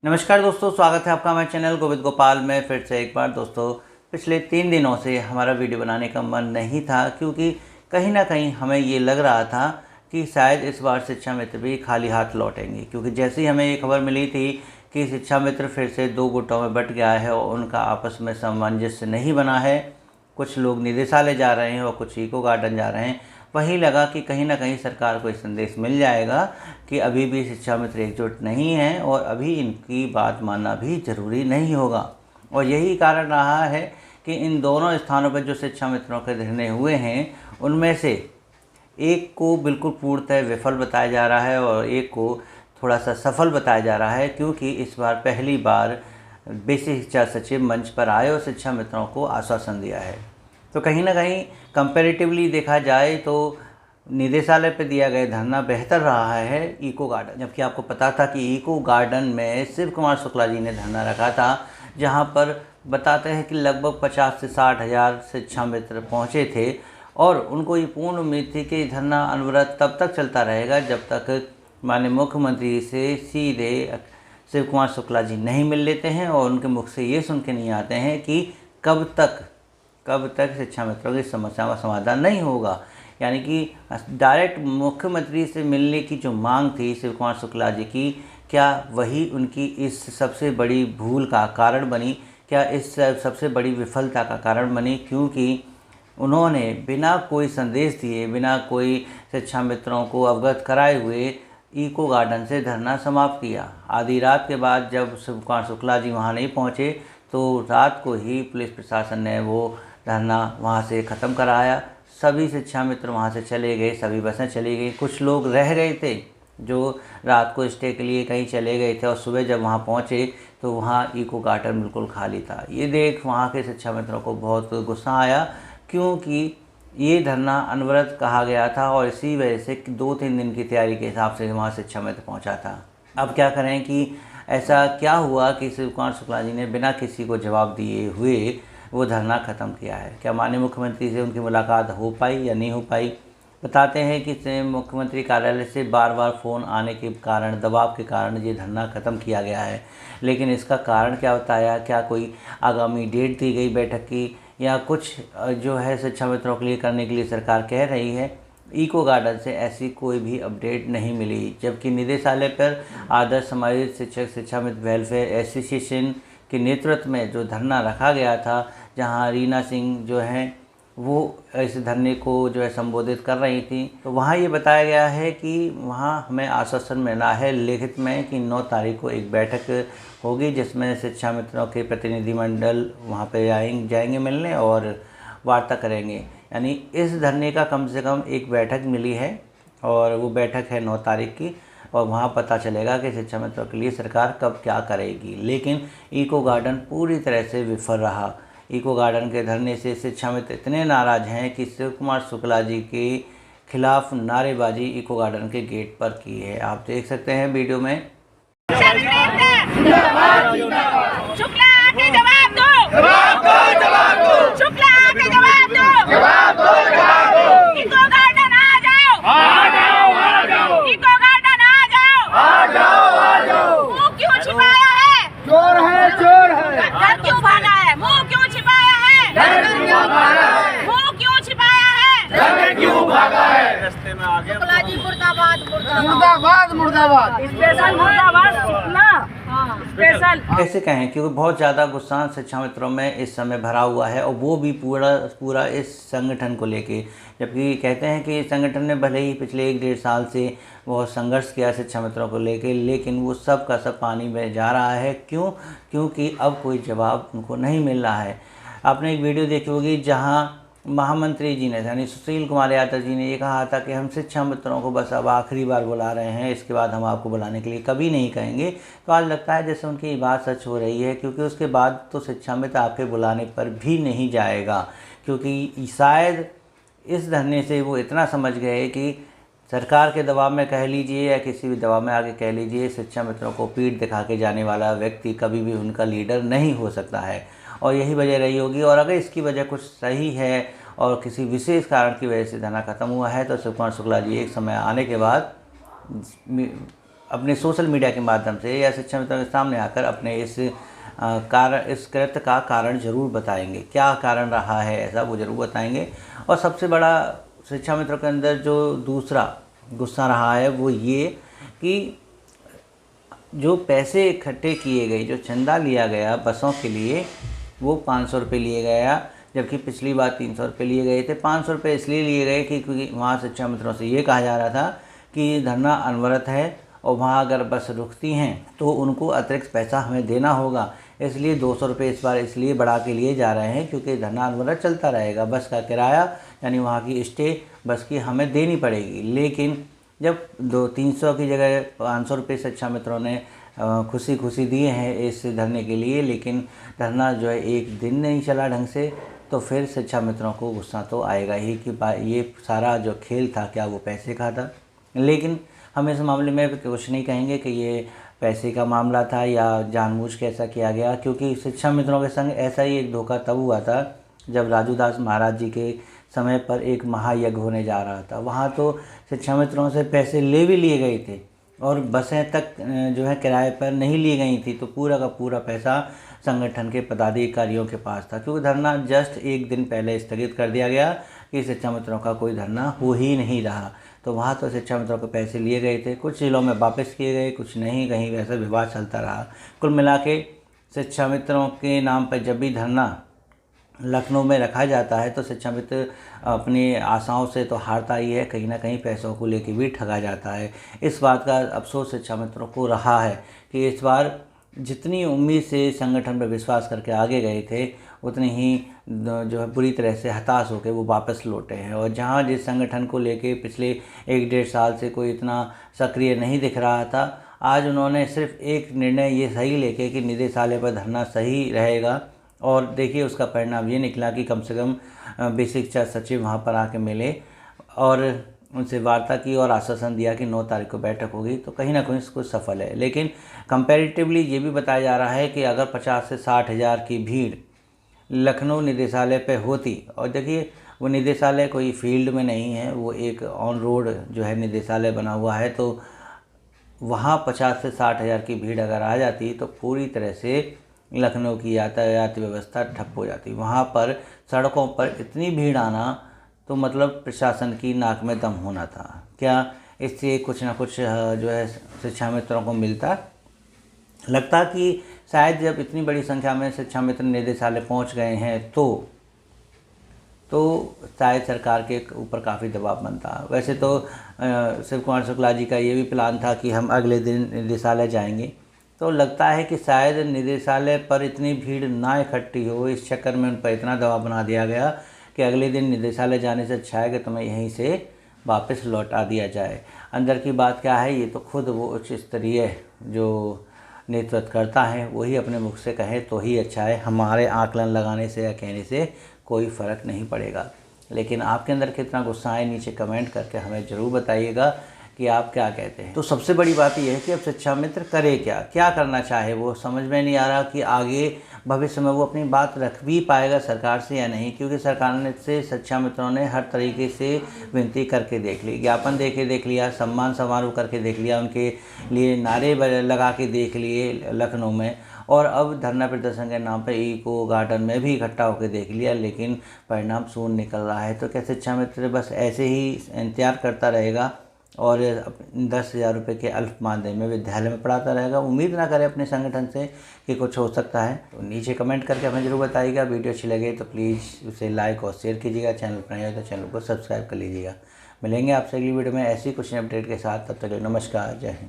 नमस्कार दोस्तों, स्वागत है आपका हमारे चैनल गोविंद गोपाल में। फिर से एक बार दोस्तों, पिछले 3 दिनों से हमारा वीडियो बनाने का मन नहीं था, क्योंकि कहीं ना कहीं हमें ये लग रहा था कि शायद इस बार शिक्षा मित्र भी खाली हाथ लौटेंगे। क्योंकि जैसे ही हमें ये खबर मिली थी कि शिक्षा मित्र फिर से 2 गुटों में बंट गया है और उनका आपस में सामंजस्य नहीं बना है, कुछ लोग निदेशालय जा रहे हैं और कुछ इको गार्डन जा रहे हैं, वहीं लगा कि कहीं ना कहीं सरकार को एक संदेश मिल जाएगा कि अभी भी शिक्षा मित्र एकजुट नहीं हैं और अभी इनकी बात मानना भी ज़रूरी नहीं होगा। और यही कारण रहा है कि इन दोनों स्थानों पर जो शिक्षा मित्रों के धरने हुए हैं, उनमें से एक को बिल्कुल पूर्णतः विफल बताया जा रहा है और एक को थोड़ा सा सफल बताया जा रहा है, क्योंकि इस बार पहली बार बेसिक शिक्षा सचिव मंच पर आए और शिक्षा मित्रों को आश्वासन दिया है। तो कहीं ना कहीं कंपैरेटिवली देखा जाए तो निदेशालय पर दिया गया धरना बेहतर रहा है इको गार्डन। जबकि आपको पता था कि इको गार्डन में शिव कुमार शुक्ला जी ने धरना रखा था, जहां पर बताते हैं कि लगभग 50 से 60 हज़ार शिक्षा मित्र पहुंचे थे और उनको ये पूर्ण उम्मीद थी कि धरना अनवरत तब तक चलता रहेगा जब तक माननीय मुख्यमंत्री से सीधे शिव कुमार शुक्ला जी नहीं मिल लेते हैं और उनके मुख से ये सुन के नहीं आते हैं कि कब तक शिक्षा मित्रों की समस्या का समाधान नहीं होगा। यानी कि डायरेक्ट मुख्यमंत्री से मिलने की जो मांग थी शिव कुमार शुक्ला जी की, क्या वही उनकी इस सबसे बड़ी भूल का कारण बनी? क्या इस सबसे बड़ी विफलता का कारण बनी? क्योंकि उन्होंने बिना कोई संदेश दिए, बिना कोई शिक्षा मित्रों को अवगत कराए हुए इको गार्डन से धरना समाप्त किया। आधी रात के बाद जब शिव कुमार शुक्ला जी वहाँ नहीं पहुँचे तो रात को ही पुलिस प्रशासन ने वो धरना वहाँ से ख़त्म कराया। सभी शिक्षा मित्र वहाँ से चले गए, सभी बसें चली गई। कुछ लोग रह गए थे जो रात को स्टे के लिए कहीं चले गए थे और सुबह जब वहाँ पहुँचे तो वहाँ इको गार्डन बिल्कुल खाली था। ये देख वहाँ के शिक्षा मित्रों को बहुत गुस्सा आया, क्योंकि ये धरना अनवरत कहा गया था और इसी वजह से 2-3 दिन की तैयारी के हिसाब से वहाँ शिक्षा मित्र पहुँचा था। अब क्या करें कि ऐसा क्या हुआ कि शिव कुमार शुक्ला जी ने बिना किसी को जवाब दिए हुए वो धरना ख़त्म किया है? क्या माननीय मुख्यमंत्री से उनकी मुलाकात हो पाई या नहीं हो पाई? बताते हैं कि मुख्यमंत्री कार्यालय से बार बार फ़ोन आने के कारण, दबाव के कारण ये धरना ख़त्म किया गया है। लेकिन इसका कारण क्या बताया? क्या कोई आगामी डेट दी गई बैठक की, या कुछ जो है शिक्षा मित्रों के लिए करने के लिए सरकार कह रही है? इको गार्डन से ऐसी कोई भी अपडेट नहीं मिली। जबकि निदेशालय पर आदर्श समायोजित शिक्षक शिक्षा मित्र वेलफेयर एसोसिएशन के नेतृत्व में जो धरना रखा गया था, जहां रीना सिंह जो हैं वो इस धरने को जो है संबोधित कर रही थी, तो वहाँ ये बताया गया है कि वहाँ हमें आश्वासन मिला है लिखित में कि 9 तारीख को एक बैठक होगी, जिसमें शिक्षा मित्रों के प्रतिनिधिमंडल वहाँ पे जाएंगे मिलने और वार्ता करेंगे। यानी इस धरने का कम से कम एक बैठक मिली है और वो बैठक है 9 तारीख की, और वहाँ पता चलेगा कि शिक्षा मित्रों के लिए सरकार कब क्या करेगी। लेकिन इको गार्डन पूरी तरह से विफल रहा। इको गार्डन के धरने से शिक्षा मित्र इतने नाराज़ हैं कि शिव कुमार शुक्ला जी के खिलाफ नारेबाजी इको गार्डन के गेट पर की है। आप देख सकते हैं वीडियो में। शुक्ला आके जवाब दो, शुक्ला आके जवाब दो, इको गार्डन आ जाओ, इको गार्डन आ जाओ। मुंह क्यों छिपाया है? चोर है। घर क्यों भागा है? मुंह क्यों छिपाया है? मुंह क्यों छिपाया है? रास्ते में आ गया। शुक्ला जी मुर्दाबाद, स्पेशल मुर्दाबाद शुक्ला। स्पेशल कैसे कहें, क्योंकि बहुत ज़्यादा गुस्सा शिक्षा मित्रों में इस समय भरा हुआ है, और वो भी पूरा इस संगठन को लेके। जबकि कहते हैं कि संगठन ने भले ही पिछले 1-1.5 साल से बहुत संघर्ष किया शिक्षा मित्रों को लेके, लेकिन वो सब का सब पानी में जा रहा है। क्यों? क्योंकि अब कोई जवाब उनको नहीं मिल रहा है। आपने एक वीडियो देखी होगी जहाँ महामंत्री जी ने, यानी सुशील कुमार यादव जी ने ये कहा था कि हम शिक्षा मित्रों को बस अब आखिरी बार बुला रहे हैं, इसके बाद हम आपको बुलाने के लिए कभी नहीं कहेंगे। तो आज लगता है जैसे उनकी बात सच हो रही है, क्योंकि उसके बाद तो शिक्षा मित्र आपके बुलाने पर भी नहीं जाएगा। क्योंकि शायद इस धरने से वो इतना समझ गए कि सरकार के दबाव में कह लीजिए या किसी भी दबाव में आके कह लीजिए, शिक्षा मित्रों को पीठ दिखा के जाने वाला व्यक्ति कभी भी उनका लीडर नहीं हो सकता है। और यही वजह रही होगी। और अगर इसकी वजह कुछ सही है और किसी विशेष कारण की वजह से धरना ख़त्म हुआ है, तो शिव कुमार शुक्ला जी एक समय आने के बाद अपने सोशल मीडिया के माध्यम से या शिक्षा मित्रों के सामने आकर अपने इस कृत्य का कारण ज़रूर बताएंगे। क्या कारण रहा है ऐसा, वो ज़रूर बताएंगे। और सबसे बड़ा शिक्षा मित्रों के अंदर जो दूसरा गुस्सा रहा है वो ये कि जो पैसे इकट्ठे किए गए, जो चंदा लिया गया बसों के लिए, वो 500 रुपये लिए गया, जबकि पिछली बार 300 रुपये लिए गए थे। 500 रुपये इसलिए लिए गए कि क्योंकि वहाँ शिक्षा मित्रों से ये कहा जा रहा था कि धरना अनवरत है और वहाँ अगर बस रुकती हैं तो उनको अतिरिक्त पैसा हमें देना होगा, इसलिए 200 रुपये इस बार इसलिए बढ़ा के लिए जा रहे हैं क्योंकि धरना अनवरत चलता रहेगा। बस का किराया यानी वहाँ की स्टे बस की हमें देनी पड़ेगी। लेकिन जब 300 की जगह 500 रुपये शिक्षा मित्रों ने खुशी खुशी दिए हैं इस धरने के लिए, लेकिन धरना जो है एक दिन नहीं चला ढंग से, तो फिर शिक्षा मित्रों को गुस्सा तो आएगा ही कि ये सारा जो खेल था क्या वो पैसे का था। लेकिन हम इस मामले में कुछ नहीं कहेंगे कि ये पैसे का मामला था या जानबूझ के ऐसा किया गया, क्योंकि शिक्षा मित्रों के संग ऐसा ही एक धोखा तब हुआ था जब राजूदास महाराज जी के समय पर एक महायज्ञ होने जा रहा था। वहाँ तो शिक्षा मित्रों से पैसे ले भी लिए गए थे और बसें तक जो है किराए पर नहीं ली गई थी, तो पूरा का पूरा पैसा संगठन के पदाधिकारियों के पास था, क्योंकि धरना जस्ट एक दिन पहले स्थगित कर दिया गया कि शिक्षा मित्रों का कोई धरना हो ही नहीं रहा। तो वहाँ तो शिक्षा मित्रों के पैसे लिए गए थे, कुछ जिलों में वापस किए गए, कुछ नहीं, कहीं वैसा विवाद चलता रहा। कुल मिला के शिक्षा मित्रों के नाम पर जब भी धरना लखनऊ में रखा जाता है तो शिक्षा मित्र अपनी आशाओं से तो हारता ही है, कहीं ना कहीं पैसों को लेकर भी ठगा जाता है। इस बात का अफसोस शिक्षा मित्रों को रहा है कि इस बार जितनी उम्मीद से संगठन पर विश्वास करके आगे गए थे, उतनी ही जो है बुरी तरह से हताश होकर वो वापस लौटे हैं। और जहाँ जिस संगठन को लेके पिछले 1-1.5 साल से कोई इतना सक्रिय नहीं दिख रहा था, आज उन्होंने सिर्फ एक निर्णय ये सही लेके कि निदेशालय पर धरना सही रहेगा, और देखिए उसका परिणाम ये निकला कि कम से कम बेसिक शिक्षा सचिव वहाँ पर आके मिले और उनसे वार्ता की और आश्वासन दिया कि 9 तारीख को बैठक होगी, तो कहीं ना कहीं कुछ सफल है। लेकिन कंपैरेटिवली ये भी बताया जा रहा है कि अगर 50 से 60 हज़ार की भीड़ लखनऊ निदेशालय पे होती, और देखिए वो निदेशालय कोई फील्ड में नहीं है, वो एक ऑन रोड जो है निदेशालय बना हुआ है, तो वहाँ 50 से 60 हज़ार की भीड़ अगर आ जाती तो पूरी तरह से लखनऊ की यातायात व्यवस्था ठप हो जाती। वहाँ पर सड़कों पर इतनी भीड़ आना तो मतलब प्रशासन की नाक में दम होना था। क्या इससे कुछ ना कुछ जो है शिक्षा मित्रों को मिलता? लगता कि शायद जब इतनी बड़ी संख्या में शिक्षा मित्र निदेशालय पहुँच गए हैं तो शायद सरकार के ऊपर काफ़ी दबाव बनता। वैसे तो शिव कुमार शुक्ला जी का ये भी प्लान था कि हम अगले दिन निदेशालय जाएंगे, तो लगता है कि शायद निदेशालय पर इतनी भीड़ ना इकट्ठी हो, इस चक्कर में उन पर इतना दबाव बना दिया गया कि अगले दिन निदेशालय जाने से अच्छा है कि तुम्हें यहीं से वापस लौटा दिया जाए। अंदर की बात क्या है ये तो खुद वो उच्च स्तरीय जो नेतृत्व करता है वही अपने मुख से कहे तो ही अच्छा है। हमारे आकलन लगाने से या कहने से कोई फ़र्क नहीं पड़ेगा। लेकिन आपके अंदर कितना गुस्सा है नीचे कमेंट करके हमें ज़रूर बताइएगा कि आप क्या कहते हैं। तो सबसे बड़ी बात यह है कि अब शिक्षा मित्र करे क्या करना चाहे, वो समझ में नहीं आ रहा कि आगे भविष्य में वो अपनी बात रख भी पाएगा सरकार से या नहीं, क्योंकि सरकार ने से शिक्षा मित्रों ने हर तरीके से विनती करके देख ली, ज्ञापन देख लिया, सम्मान समारोह करके देख लिया, उनके लिए नारे लगा के देख लिए लखनऊ में, और अब धरना प्रदर्शन के नाम पर इको गार्डन में भी इकट्ठा होकर देख लिया, लेकिन परिणाम शून्य निकल रहा है। तो क्या शिक्षा मित्र बस ऐसे ही इंतजार करता रहेगा और 10,000 रुपये के अल्प मानदेय में विद्यालय में पढ़ाता रहेगा? उम्मीद ना करे अपने संगठन से कि कुछ हो सकता है। तो नीचे कमेंट करके हमें ज़रूर बताइएगा। वीडियो अच्छी लगे तो प्लीज़ उसे लाइक और शेयर कीजिएगा। चैनल पर नए हो तो चैनल को सब्सक्राइब कर लीजिएगा। मिलेंगे आपसे अगली वीडियो में ऐसी कुछ अपडेट के साथ। तब तक नमस्कार, जय हिंद।